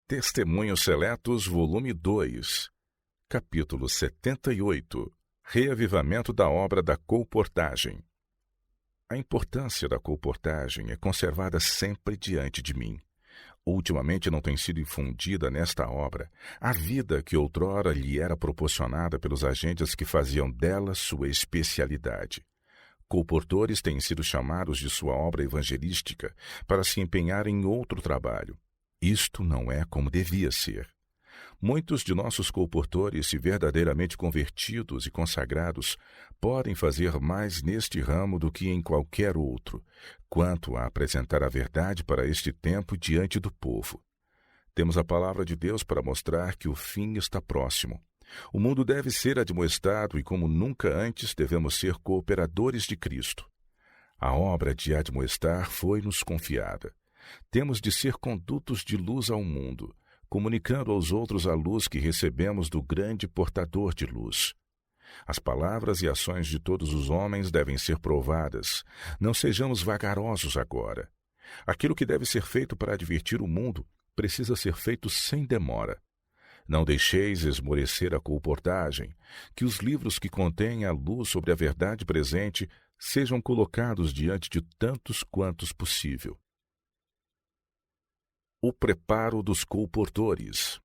Testemunhos Seletos, volume 2, capítulo 78, Reavivamento da obra da colportagem. A importância da colportagem é conservada sempre diante de mim. Ultimamente não tem sido infundida nesta obra a vida que outrora lhe era proporcionada pelos agentes que faziam dela sua especialidade. Colportores têm sido chamados de sua obra evangelística para se empenhar em outro trabalho. Isto não é como devia ser. Muitos de nossos colportores, se verdadeiramente convertidos e consagrados, podem fazer mais neste ramo do que em qualquer outro, quanto a apresentar a verdade para este tempo diante do povo. Temos a palavra de Deus para mostrar que o fim está próximo. O mundo deve ser admoestado e, como nunca antes, devemos ser cooperadores de Cristo. A obra de admoestar foi-nos confiada. Temos de ser condutos de luz ao mundo, comunicando aos outros a luz que recebemos do grande portador de luz. As palavras e ações de todos os homens devem ser provadas. Não sejamos vagarosos agora. Aquilo que deve ser feito para advertir o mundo precisa ser feito sem demora. Não deixeis esmorecer a colportagem, que os livros que contêm a luz sobre a verdade presente sejam colocados diante de tantos quantos possível. O preparo dos colportores.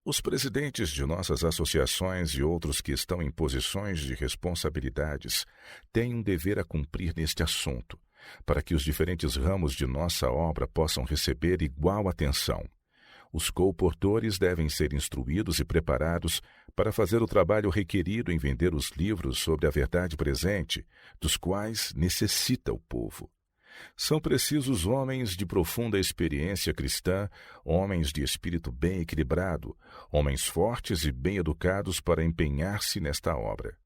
Os presidentes de nossas associações e outros que estão em posições de responsabilidades têm um dever a cumprir neste assunto, para que os diferentes ramos de nossa obra possam receber igual atenção. Os colportores devem ser instruídos e preparados para fazer o trabalho requerido em vender os livros sobre a verdade presente, dos quais necessita o povo. São precisos homens de profunda experiência cristã, homens de espírito bem equilibrado, homens fortes e bem educados para empenhar-se nesta obra.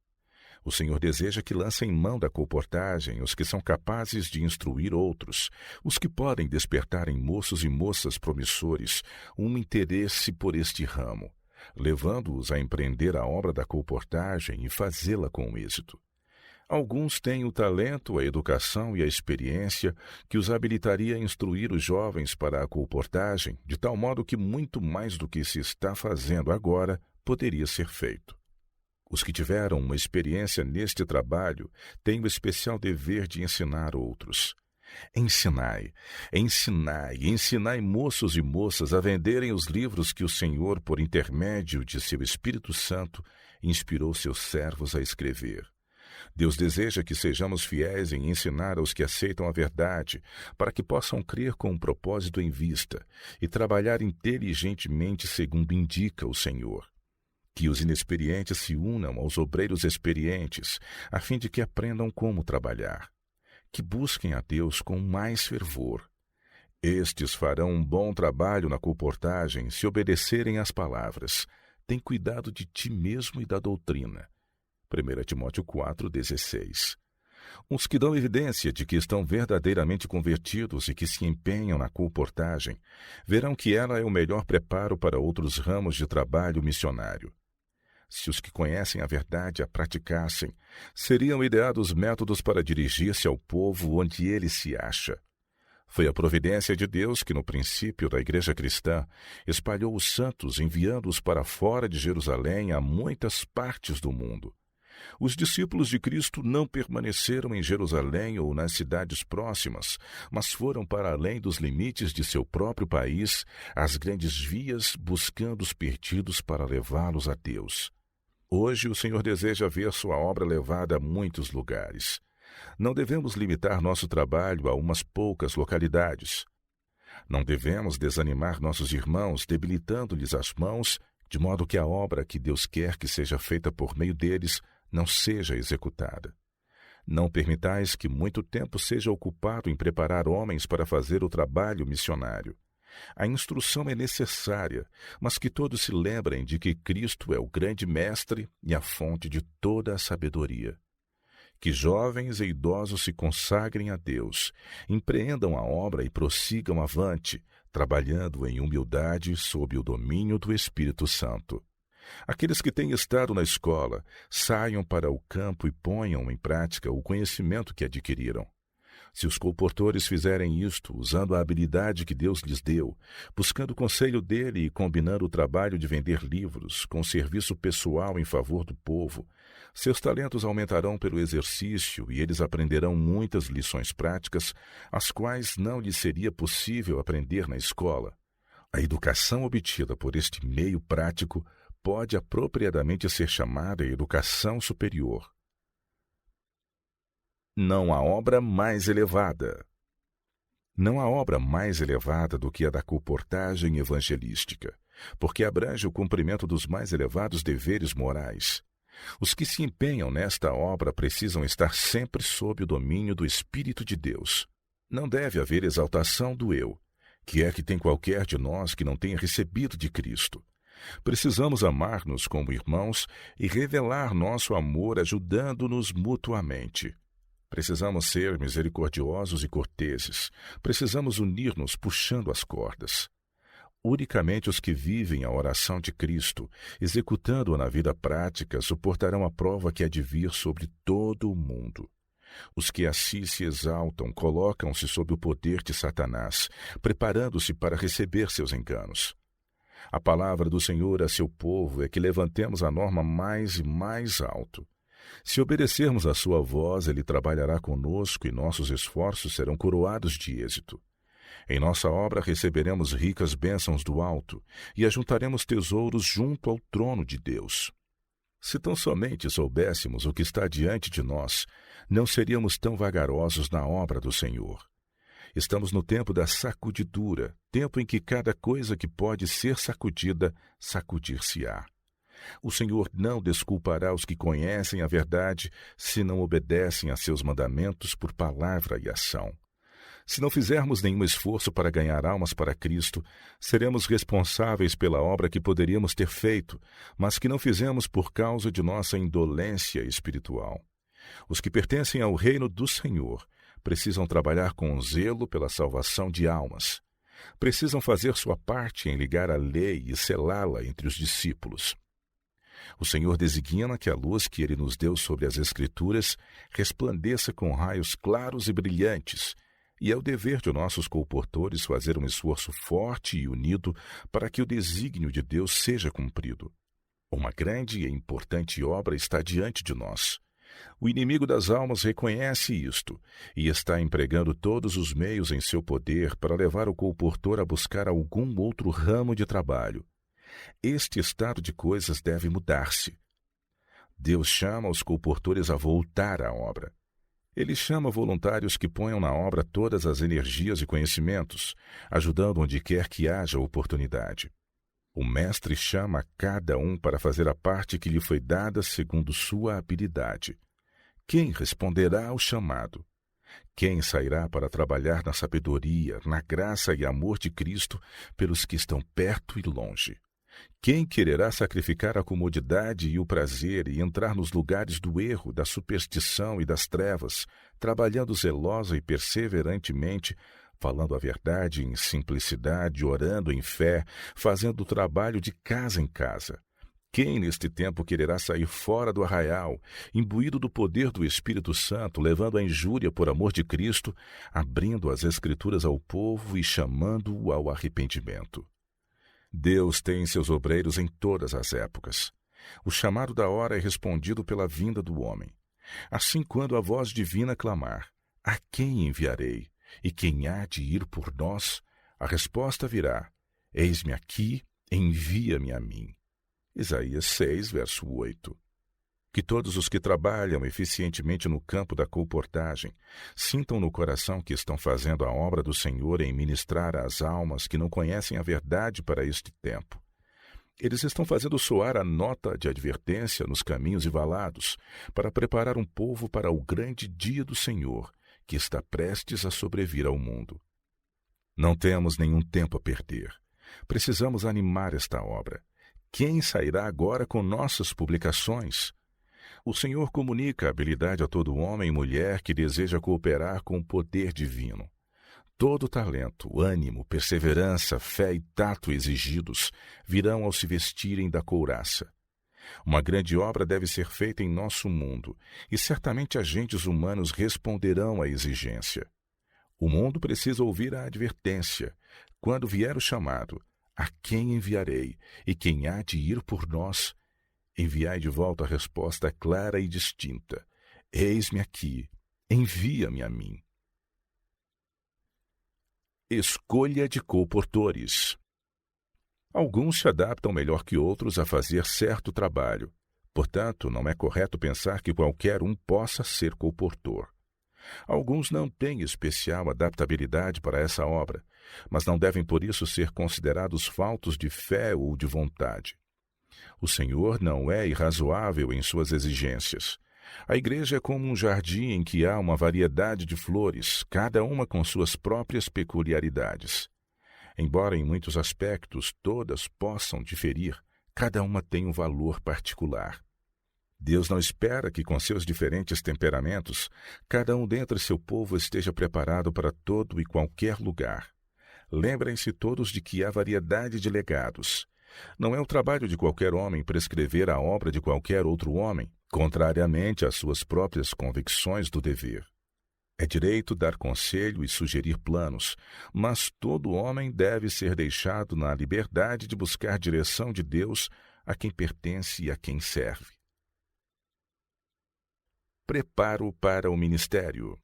O Senhor deseja que lancem mão da colportagem os que são capazes de instruir outros, os que podem despertar em moços e moças promissores um interesse por este ramo, levando-os a empreender a obra da colportagem e fazê-la com êxito. Alguns têm o talento, a educação e a experiência que os habilitaria a instruir os jovens para a colportagem, de tal modo que muito mais do que se está fazendo agora poderia ser feito. Os que tiveram uma experiência neste trabalho têm o especial dever de ensinar outros. Ensinai, ensinai, ensinai moços e moças a venderem os livros que o Senhor, por intermédio de seu Espírito Santo, inspirou seus servos a escrever. Deus deseja que sejamos fiéis em ensinar aos que aceitam a verdade, para que possam crer com um propósito em vista e trabalhar inteligentemente segundo indica o Senhor. Que os inexperientes se unam aos obreiros experientes, a fim de que aprendam como trabalhar. Que busquem a Deus com mais fervor. Estes farão um bom trabalho na colportagem se obedecerem às palavras. Tem cuidado de ti mesmo e da doutrina. 1 Timóteo 4,16. Os que dão evidência de que estão verdadeiramente convertidos e que se empenham na colportagem, verão que ela é o melhor preparo para outros ramos de trabalho missionário. Se os que conhecem a verdade a praticassem, seriam ideados métodos para dirigir-se ao povo onde ele se acha. Foi a providência de Deus que, no princípio da Igreja Cristã, espalhou os santos, enviando-os para fora de Jerusalém a muitas partes do mundo. Os discípulos de Cristo não permaneceram em Jerusalém ou nas cidades próximas, mas foram para além dos limites de seu próprio país, às grandes vias, buscando os perdidos para levá-los a Deus. Hoje o Senhor deseja ver sua obra levada a muitos lugares. Não devemos limitar nosso trabalho a umas poucas localidades. Não devemos desanimar nossos irmãos, debilitando-lhes as mãos, de modo que a obra que Deus quer que seja feita por meio deles não seja executada. Não permitais que muito tempo seja ocupado em preparar homens para fazer o trabalho missionário. A instrução é necessária, mas que todos se lembrem de que Cristo é o grande mestre e a fonte de toda a sabedoria. Que jovens e idosos se consagrem a Deus, empreendam a obra e prossigam avante, trabalhando em humildade sob o domínio do Espírito Santo. Aqueles que têm estado na escola, saiam para o campo e ponham em prática o conhecimento que adquiriram. Se os colportores fizerem isto, usando a habilidade que Deus lhes deu, buscando o conselho dele e combinando o trabalho de vender livros com o serviço pessoal em favor do povo, seus talentos aumentarão pelo exercício e eles aprenderão muitas lições práticas, as quais não lhes seria possível aprender na escola. A educação obtida por este meio prático pode apropriadamente ser chamada educação superior. Não há obra mais elevada. Não há obra mais elevada do que a da colportagem evangelística, porque abrange o cumprimento dos mais elevados deveres morais. Os que se empenham nesta obra precisam estar sempre sob o domínio do Espírito de Deus. Não deve haver exaltação do eu, que é que tem qualquer de nós que não tenha recebido de Cristo. Precisamos amar-nos como irmãos e revelar nosso amor ajudando-nos mutuamente. Precisamos ser misericordiosos e corteses. Precisamos unir-nos puxando as cordas. Unicamente os que vivem a oração de Cristo, executando-a na vida prática, suportarão a prova que há de vir sobre todo o mundo. Os que assim se exaltam colocam-se sob o poder de Satanás, preparando-se para receber seus enganos. A palavra do Senhor a seu povo é que levantemos a norma mais e mais alto. Se obedecermos à sua voz, ele trabalhará conosco e nossos esforços serão coroados de êxito. Em nossa obra receberemos ricas bênçãos do alto e ajuntaremos tesouros junto ao trono de Deus. Se tão somente soubéssemos o que está diante de nós, não seríamos tão vagarosos na obra do Senhor. Estamos no tempo da sacudidura, tempo em que cada coisa que pode ser sacudida, sacudir-se-á. O Senhor não desculpará os que conhecem a verdade se não obedecem a seus mandamentos por palavra e ação. Se não fizermos nenhum esforço para ganhar almas para Cristo, seremos responsáveis pela obra que poderíamos ter feito, mas que não fizemos por causa de nossa indolência espiritual. Os que pertencem ao reino do Senhor precisam trabalhar com zelo pela salvação de almas. Precisam fazer sua parte em ligar a lei e selá-la entre os discípulos. O Senhor designa que a luz que Ele nos deu sobre as Escrituras resplandeça com raios claros e brilhantes, e é o dever de nossos colportores fazer um esforço forte e unido para que o desígnio de Deus seja cumprido. Uma grande e importante obra está diante de nós. O inimigo das almas reconhece isto e está empregando todos os meios em seu poder para levar o colportor a buscar algum outro ramo de trabalho. Este estado de coisas deve mudar-se. Deus chama os colportores a voltar à obra. Ele chama voluntários que ponham na obra todas as energias e conhecimentos, ajudando onde quer que haja oportunidade. O Mestre chama cada um para fazer a parte que lhe foi dada segundo sua habilidade. Quem responderá ao chamado? Quem sairá para trabalhar na sabedoria, na graça e amor de Cristo pelos que estão perto e longe? Quem quererá sacrificar a comodidade e o prazer e entrar nos lugares do erro, da superstição e das trevas, trabalhando zelosa e perseverantemente, falando a verdade em simplicidade, orando em fé, fazendo o trabalho de casa em casa? Quem neste tempo quererá sair fora do arraial, imbuído do poder do Espírito Santo, levando a injúria por amor de Cristo, abrindo as Escrituras ao povo e chamando-o ao arrependimento? Deus tem seus obreiros em todas as épocas. O chamado da hora é respondido pela vinda do homem. Assim, quando a voz divina clamar, a quem enviarei? E quem há de ir por nós? A resposta virá, eis-me aqui, envia-me a mim. Isaías 6, verso 8. Que todos os que trabalham eficientemente no campo da colportagem sintam no coração que estão fazendo a obra do Senhor em ministrar às almas que não conhecem a verdade para este tempo. Eles estão fazendo soar a nota de advertência nos caminhos e valados para preparar um povo para o grande dia do Senhor, que está prestes a sobrevir ao mundo. Não temos nenhum tempo a perder. Precisamos animar esta obra. Quem sairá agora com nossas publicações? O Senhor comunica a habilidade a todo homem e mulher que deseja cooperar com o poder divino. Todo talento, ânimo, perseverança, fé e tato exigidos virão ao se vestirem da couraça. Uma grande obra deve ser feita em nosso mundo, e certamente agentes humanos responderão à exigência. O mundo precisa ouvir a advertência. Quando vier o chamado, a quem enviarei e quem há de ir por nós? Enviai de volta a resposta clara e distinta. Eis-me aqui, envia-me a mim. Escolha de colportores. Alguns se adaptam melhor que outros a fazer certo trabalho. Portanto, não é correto pensar que qualquer um possa ser colportor. Alguns não têm especial adaptabilidade para essa obra, mas não devem por isso ser considerados faltos de fé ou de vontade. O Senhor não é irrazoável em suas exigências. A igreja é como um jardim em que há uma variedade de flores, cada uma com suas próprias peculiaridades. Embora em muitos aspectos todas possam diferir, cada uma tem um valor particular. Deus não espera que, com seus diferentes temperamentos, cada um dentre seu povo esteja preparado para todo e qualquer lugar. Lembrem-se todos de que há variedade de legados. Não é o trabalho de qualquer homem prescrever a obra de qualquer outro homem, contrariamente às suas próprias convicções do dever. É direito dar conselho e sugerir planos, mas todo homem deve ser deixado na liberdade de buscar direção de Deus a quem pertence e a quem serve. Preparo para o ministério.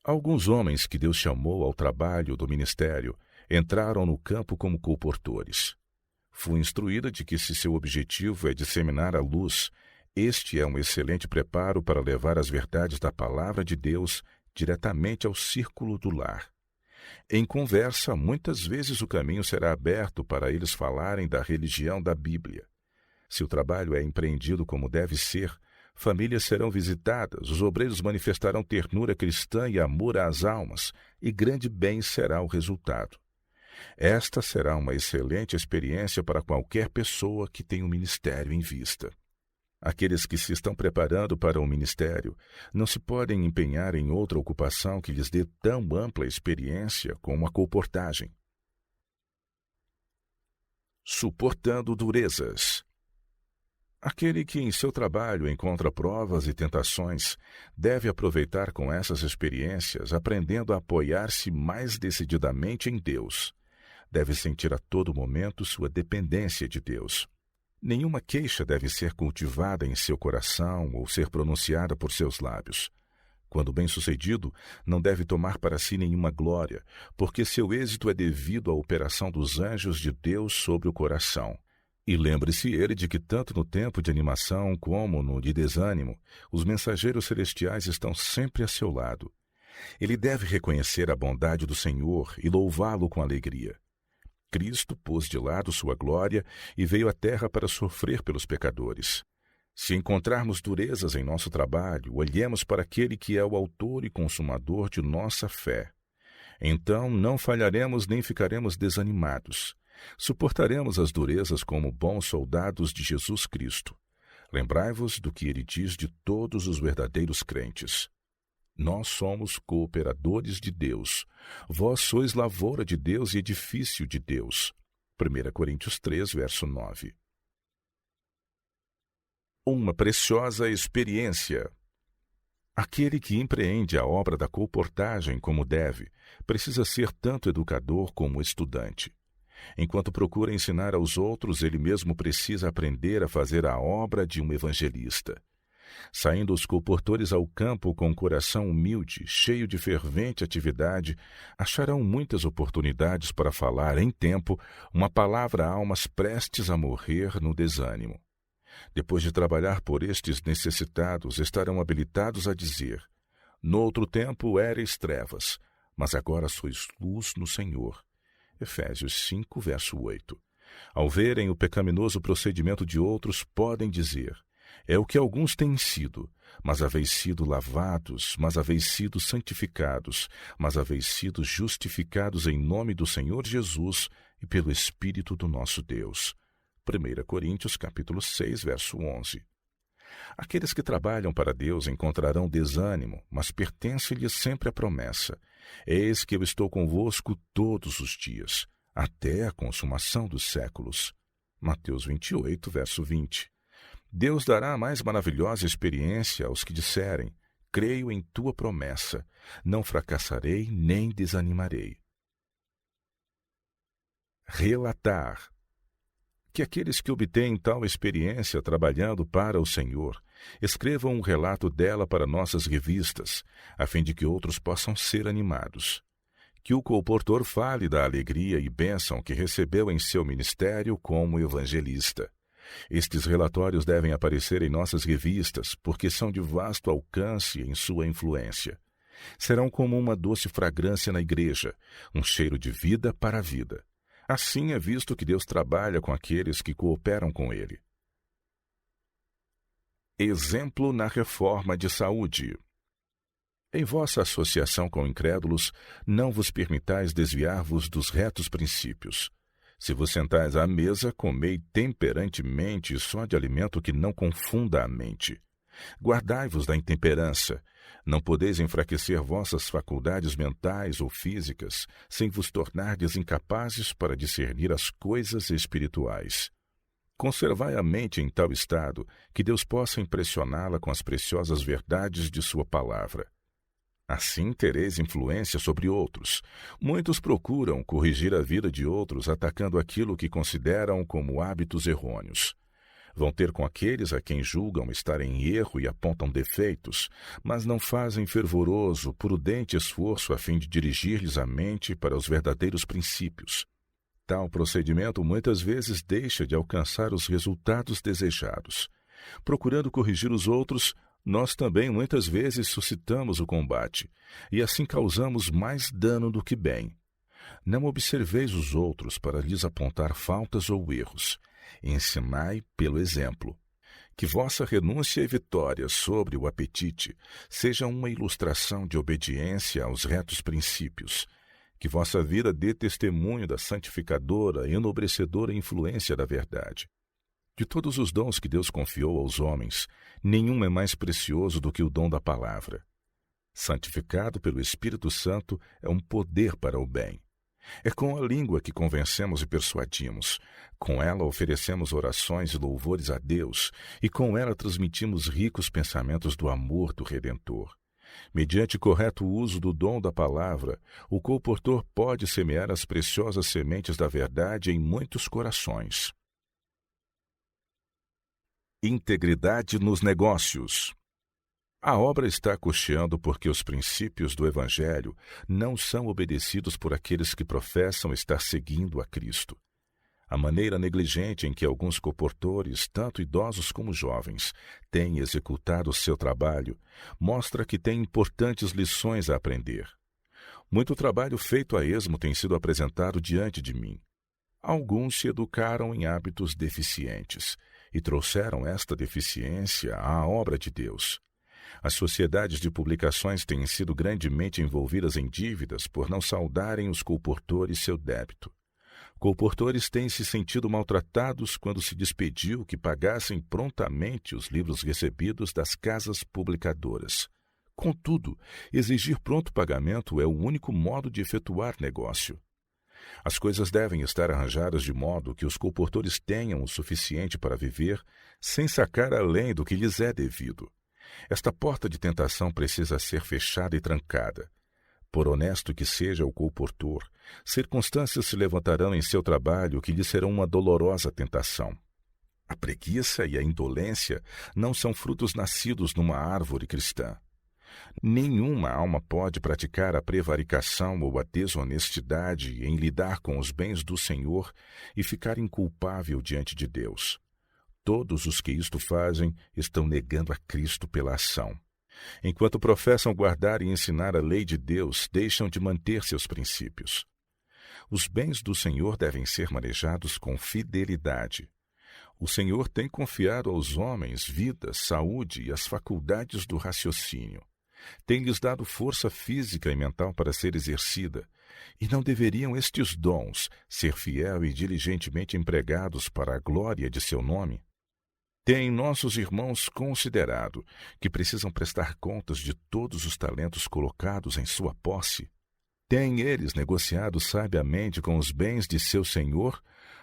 Alguns homens que Deus chamou ao trabalho do ministério entraram no campo como colportores. Fui instruída de que, se seu objetivo é disseminar a luz, este é um excelente preparo para levar as verdades da palavra de Deus diretamente ao círculo do lar. Em conversa, muitas vezes o caminho será aberto para eles falarem da religião da Bíblia. Se o trabalho é empreendido como deve ser, famílias serão visitadas, os obreiros manifestarão ternura cristã e amor às almas, e grande bem será o resultado. Esta será uma excelente experiência para qualquer pessoa que tenha um ministério em vista. Aqueles que se estão preparando para o ministério não se podem empenhar em outra ocupação que lhes dê tão ampla experiência como a colportagem. Suportando durezas. Aquele que em seu trabalho encontra provas e tentações deve aproveitar com essas experiências, aprendendo a apoiar-se mais decididamente em Deus. Deve sentir a todo momento sua dependência de Deus. Nenhuma queixa deve ser cultivada em seu coração ou ser pronunciada por seus lábios. Quando bem-sucedido, não deve tomar para si nenhuma glória, porque seu êxito é devido à operação dos anjos de Deus sobre o coração. E lembre-se ele de que tanto no tempo de animação como no de desânimo, os mensageiros celestiais estão sempre a seu lado. Ele deve reconhecer a bondade do Senhor e louvá-lo com alegria. Cristo pôs de lado sua glória e veio à terra para sofrer pelos pecadores. Se encontrarmos durezas em nosso trabalho, olhemos para aquele que é o autor e consumador de nossa fé. Então não falharemos nem ficaremos desanimados. Suportaremos as durezas como bons soldados de Jesus Cristo. Lembrai-vos do que ele diz de todos os verdadeiros crentes. Nós somos cooperadores de Deus. Vós sois lavoura de Deus e edifício de Deus. 1 Coríntios 3, verso 9. Uma preciosa experiência. Aquele que empreende a obra da colportagem como deve, precisa ser tanto educador como estudante. Enquanto procura ensinar aos outros, ele mesmo precisa aprender a fazer a obra de um evangelista. Saindo os colportores ao campo com um coração humilde, cheio de fervente atividade, acharão muitas oportunidades para falar em tempo uma palavra a almas prestes a morrer no desânimo. Depois de trabalhar por estes necessitados, estarão habilitados a dizer: noutro tempo éreis trevas, mas agora sois luz no Senhor. Efésios 5, verso 8. Ao verem o pecaminoso procedimento de outros, podem dizer: é o que alguns têm sido, mas haveis sido lavados, mas haveis sido santificados, mas haveis sido justificados em nome do Senhor Jesus e pelo Espírito do nosso Deus. 1 Coríntios capítulo 6, verso 11. Aqueles que trabalham para Deus encontrarão desânimo, mas pertence-lhes sempre a promessa: eis que eu estou convosco todos os dias, até a consumação dos séculos. Mateus 28, verso 20. Deus dará a mais maravilhosa experiência aos que disserem: creio em tua promessa, não fracassarei nem desanimarei. Relatar. Que aqueles que obtêm tal experiência trabalhando para o Senhor escrevam um relato dela para nossas revistas, a fim de que outros possam ser animados. Que o colportor fale da alegria e bênção que recebeu em seu ministério como evangelista. Estes relatórios devem aparecer em nossas revistas, porque são de vasto alcance em sua influência. Serão como uma doce fragrância na igreja, um cheiro de vida para a vida. Assim é visto que Deus trabalha com aqueles que cooperam com Ele. Exemplo na reforma de saúde. Em vossa associação com incrédulos, não vos permitais desviar-vos dos retos princípios. Se vos sentais à mesa, comei temperantemente só de alimento que não confunda a mente. Guardai-vos da intemperança. Não podeis enfraquecer vossas faculdades mentais ou físicas, sem vos tornardes incapazes para discernir as coisas espirituais. Conservai a mente em tal estado que Deus possa impressioná-la com as preciosas verdades de sua palavra. Assim tereis influência sobre outros. Muitos procuram corrigir a vida de outros atacando aquilo que consideram como hábitos errôneos. Vão ter com aqueles a quem julgam estar em erro e apontam defeitos, mas não fazem fervoroso, prudente esforço a fim de dirigir-lhes a mente para os verdadeiros princípios. Tal procedimento muitas vezes deixa de alcançar os resultados desejados. Procurando corrigir os outros, nós também muitas vezes suscitamos o combate, e assim causamos mais dano do que bem. Não observeis os outros para lhes apontar faltas ou erros. Ensinai pelo exemplo. Que vossa renúncia e vitória sobre o apetite seja uma ilustração de obediência aos retos princípios. Que vossa vida dê testemunho da santificadora e enobrecedora influência da verdade. De todos os dons que Deus confiou aos homens, nenhum é mais precioso do que o dom da palavra. Santificado pelo Espírito Santo é um poder para o bem. É com a língua que convencemos e persuadimos. Com ela oferecemos orações e louvores a Deus, e com ela transmitimos ricos pensamentos do amor do Redentor. Mediante correto uso do dom da palavra, o colportor pode semear as preciosas sementes da verdade em muitos corações. Integridade nos negócios. A obra está cocheando porque os princípios do Evangelho não são obedecidos por aqueles que professam estar seguindo a Cristo. A maneira negligente em que alguns colportores, tanto idosos como jovens, têm executado o seu trabalho, mostra que têm importantes lições a aprender. Muito trabalho feito a esmo tem sido apresentado diante de mim. Alguns se educaram em hábitos deficientes e trouxeram esta deficiência à obra de Deus. As sociedades de publicações têm sido grandemente envolvidas em dívidas por não saldarem os colportores seu débito. Colportores têm se sentido maltratados quando se despediu que pagassem prontamente os livros recebidos das casas publicadoras. Contudo, exigir pronto pagamento é o único modo de efetuar negócio. As coisas devem estar arranjadas de modo que os colportores tenham o suficiente para viver, sem sacar além do que lhes é devido. Esta porta de tentação precisa ser fechada e trancada. Por honesto que seja o colportor, circunstâncias se levantarão em seu trabalho que lhe serão uma dolorosa tentação. A preguiça e a indolência não são frutos nascidos numa árvore cristã. Nenhuma alma pode praticar a prevaricação ou a desonestidade em lidar com os bens do Senhor e ficar inculpável diante de Deus. Todos os que isto fazem estão negando a Cristo pela ação. Enquanto professam guardar e ensinar a lei de Deus, deixam de manter seus princípios. Os bens do Senhor devem ser manejados com fidelidade. O Senhor tem confiado aos homens vida, saúde e as faculdades do raciocínio. Tem-lhes dado força física e mental para ser exercida, e não deveriam estes dons ser fiel e diligentemente empregados para a glória de seu nome? Têm nossos irmãos considerado que precisam prestar contas de todos os talentos colocados em sua posse? Têm eles negociado sabiamente com os bens de seu senhor,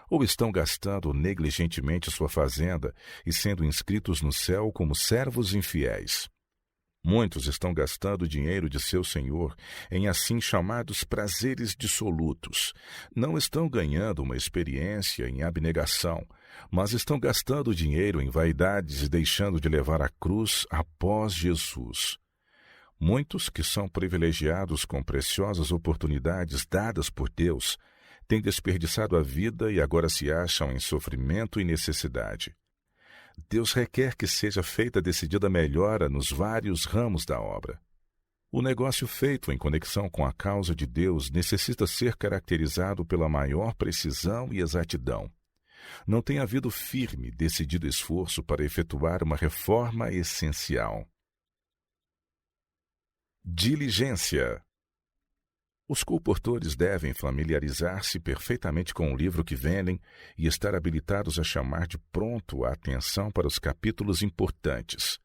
ou estão gastando negligentemente sua fazenda e sendo inscritos no céu como servos infiéis? Muitos estão gastando o dinheiro de seu senhor em assim chamados prazeres dissolutos. Não estão ganhando uma experiência em abnegação, mas estão gastando o dinheiro em vaidades e deixando de levar a cruz após Jesus. Muitos que são privilegiados com preciosas oportunidades dadas por Deus têm desperdiçado a vida e agora se acham em sofrimento e necessidade. Deus requer que seja feita decidida melhora nos vários ramos da obra. O negócio feito em conexão com a causa de Deus necessita ser caracterizado pela maior precisão e exatidão. Não tem havido firme, decidido esforço para efetuar uma reforma essencial. Diligência. Os colportores devem familiarizar-se perfeitamente com o livro que vendem e estar habilitados a chamar de pronto a atenção para os capítulos importantes.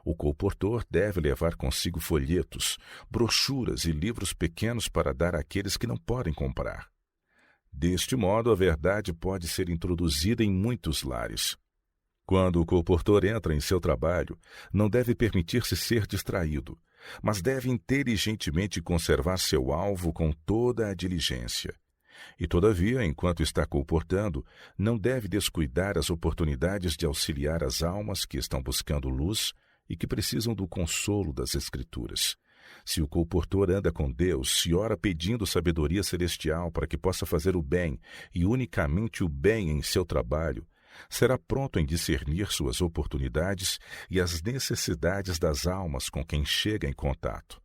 O colportor deve levar consigo folhetos, brochuras e livros pequenos para dar àqueles que não podem comprar. Deste modo, a verdade pode ser introduzida em muitos lares. Quando o colportor entra em seu trabalho, não deve permitir-se ser distraído, mas deve inteligentemente conservar seu alvo com toda a diligência. E, todavia, enquanto está colportando, não deve descuidar as oportunidades de auxiliar as almas que estão buscando luz e que precisam do consolo das Escrituras. Se o colportor anda com Deus, se ora pedindo sabedoria celestial para que possa fazer o bem e unicamente o bem em seu trabalho, será pronto em discernir suas oportunidades e as necessidades das almas com quem chega em contato.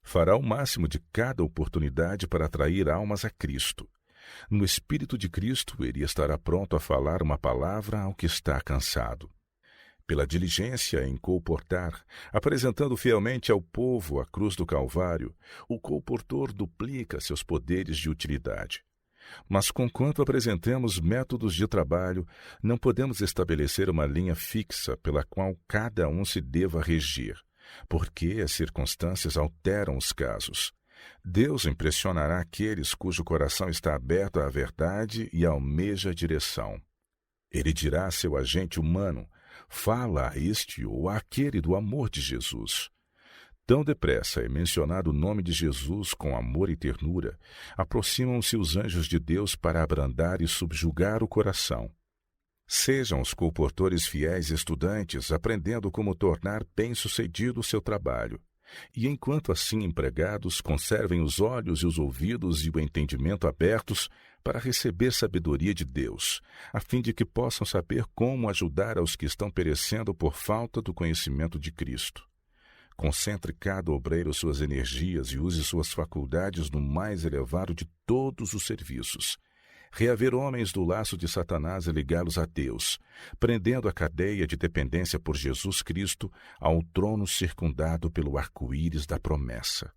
Fará o máximo de cada oportunidade para atrair almas a Cristo. No Espírito de Cristo, ele estará pronto a falar uma palavra ao que está cansado. Pela diligência em colportar, apresentando fielmente ao povo a cruz do Calvário, o colportor duplica seus poderes de utilidade. Mas, conquanto apresentemos métodos de trabalho, não podemos estabelecer uma linha fixa pela qual cada um se deva regir, porque as circunstâncias alteram os casos. Deus impressionará aqueles cujo coração está aberto à verdade e almeja a direção. Ele dirá a seu agente humano: fala a este ou àquele do amor de Jesus. Tão depressa é mencionado o nome de Jesus com amor e ternura, aproximam-se os anjos de Deus para abrandar e subjugar o coração. Sejam os colportores fiéis estudantes, aprendendo como tornar bem-sucedido o seu trabalho. E enquanto assim empregados, conservem os olhos e os ouvidos e o entendimento abertos para receber sabedoria de Deus, a fim de que possam saber como ajudar aos que estão perecendo por falta do conhecimento de Cristo. Concentre cada obreiro suas energias e use suas faculdades no mais elevado de todos os serviços. Reaver homens do laço de Satanás e ligá-los a Deus, prendendo a cadeia de dependência por Jesus Cristo ao trono circundado pelo arco-íris da promessa.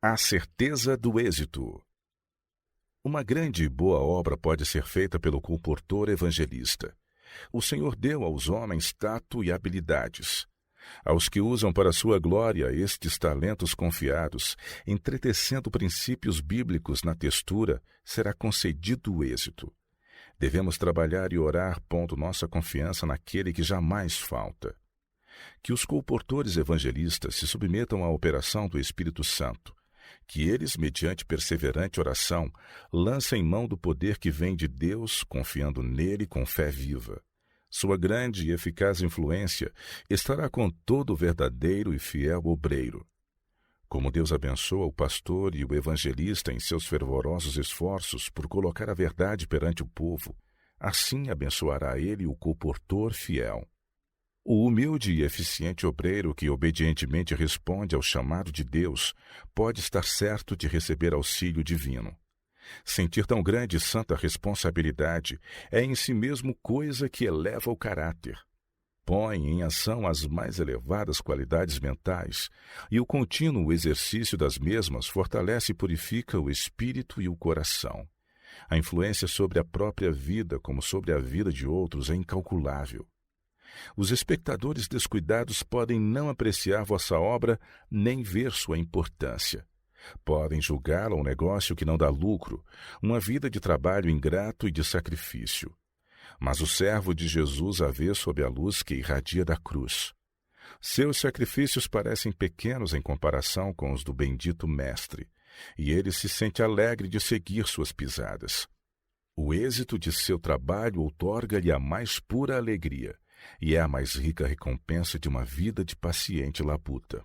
A certeza do êxito. Uma grande e boa obra pode ser feita pelo colportor evangelista. O Senhor deu aos homens tato e habilidades. Aos que usam para sua glória estes talentos confiados, entretecendo princípios bíblicos na textura, será concedido o êxito. Devemos trabalhar e orar pondo nossa confiança naquele que jamais falta. Que os colportores evangelistas se submetam à operação do Espírito Santo. Que eles, mediante perseverante oração, lancem mão do poder que vem de Deus, confiando nele com fé viva. Sua grande e eficaz influência estará com todo verdadeiro e fiel obreiro. Como Deus abençoa o pastor e o evangelista em seus fervorosos esforços por colocar a verdade perante o povo, assim abençoará ele o colportor fiel. O humilde e eficiente obreiro que obedientemente responde ao chamado de Deus pode estar certo de receber auxílio divino. Sentir tão grande e santa responsabilidade é em si mesmo coisa que eleva o caráter. Põe em ação as mais elevadas qualidades mentais, e o contínuo exercício das mesmas fortalece e purifica o espírito e o coração. A influência sobre a própria vida, como sobre a vida de outros, é incalculável. Os espectadores descuidados podem não apreciar vossa obra nem ver sua importância. Podem julgá-la um negócio que não dá lucro, uma vida de trabalho ingrato e de sacrifício. Mas o servo de Jesus a vê sob a luz que irradia da cruz. Seus sacrifícios parecem pequenos em comparação com os do bendito Mestre, e ele se sente alegre de seguir suas pisadas. O êxito de seu trabalho outorga-lhe a mais pura alegria, e é a mais rica recompensa de uma vida de paciente labuta.